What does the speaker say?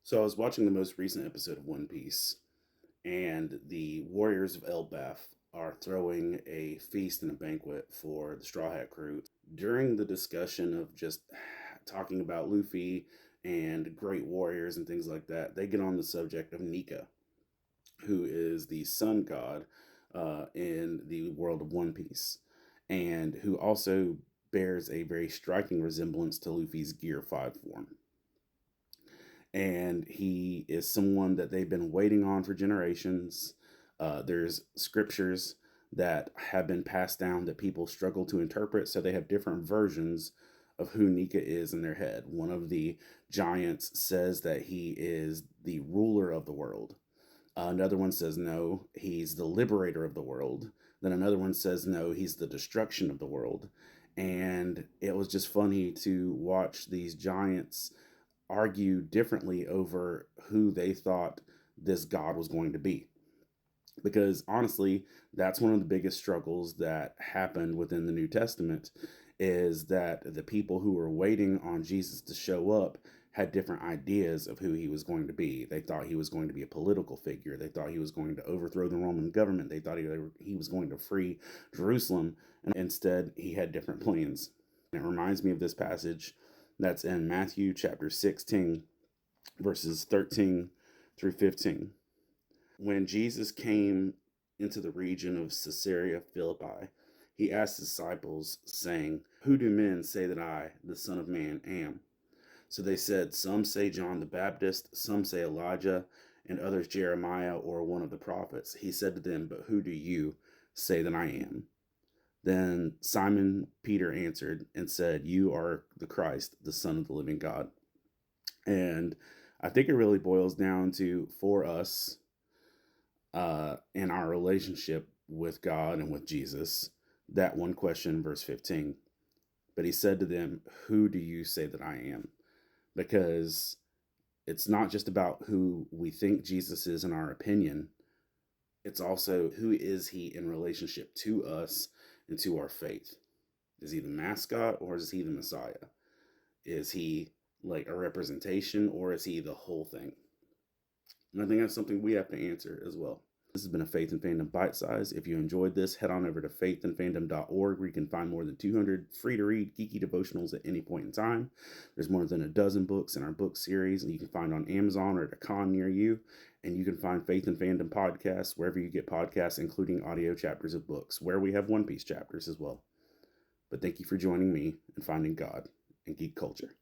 So I was watching the most recent episode of One Piece, and the warriors of Elbaf are throwing a feast and a banquet for the Straw Hat crew. During the discussion of just talking about Luffy and great warriors and things like that, they get on the subject of Nika, who is the sun god in the world of One Piece, and who also bears a very striking resemblance to Luffy's Gear 5 form, and he is someone that they've been waiting on for generations. There's scriptures that have been passed down that people struggle to interpret, so they have different versions of who Nika is in their head. One of the giants says that he is the ruler of the world. Another one says no, he's the liberator of the world. Then another one says no, he's the destruction of the world. And it was just funny to watch these giants argue differently over who they thought this God was going to be. Because honestly, that's one of the biggest struggles that happened within the New Testament, is that the people who were waiting on Jesus to show up had different ideas of who he was going to be. They thought he was going to be a political figure. They thought he was going to overthrow the Roman government. They thought he was going to free Jerusalem. And instead, he had different plans. And it reminds me of this passage that's in Matthew chapter 16, verses 13 through 15. When Jesus came into the region of Caesarea Philippi, he asked his disciples, saying, "Who do men say that I, the Son of Man, am?" So they said, "Some say John the Baptist, some say Elijah, and others Jeremiah or one of the prophets." He said to them, "But who do you say that I am?" Then Simon Peter answered and said, "You are the Christ, the Son of the living God." And I think it really boils down to, for us, in our relationship with God and with Jesus, that one question, verse 15. But he said to them, "Who do you say that I am?" Because it's not just about who we think Jesus is in our opinion. It's also, who is he in relationship to us and to our faith? Is he the mascot, or is he the Messiah? Is he like a representation, or is he the whole thing? And I think that's something we have to answer as well. This has been a Faith and Fandom Bite Size. If you enjoyed this, head on over to faithandfandom.org, where you can find more than 200 free-to-read geeky devotionals at any point in time. There's more than a dozen books in our book series, and you can find on Amazon or at a con near you. And you can find Faith and Fandom podcasts wherever you get podcasts, including audio chapters of books, where we have One Piece chapters as well. But thank you for joining me in finding God and geek culture.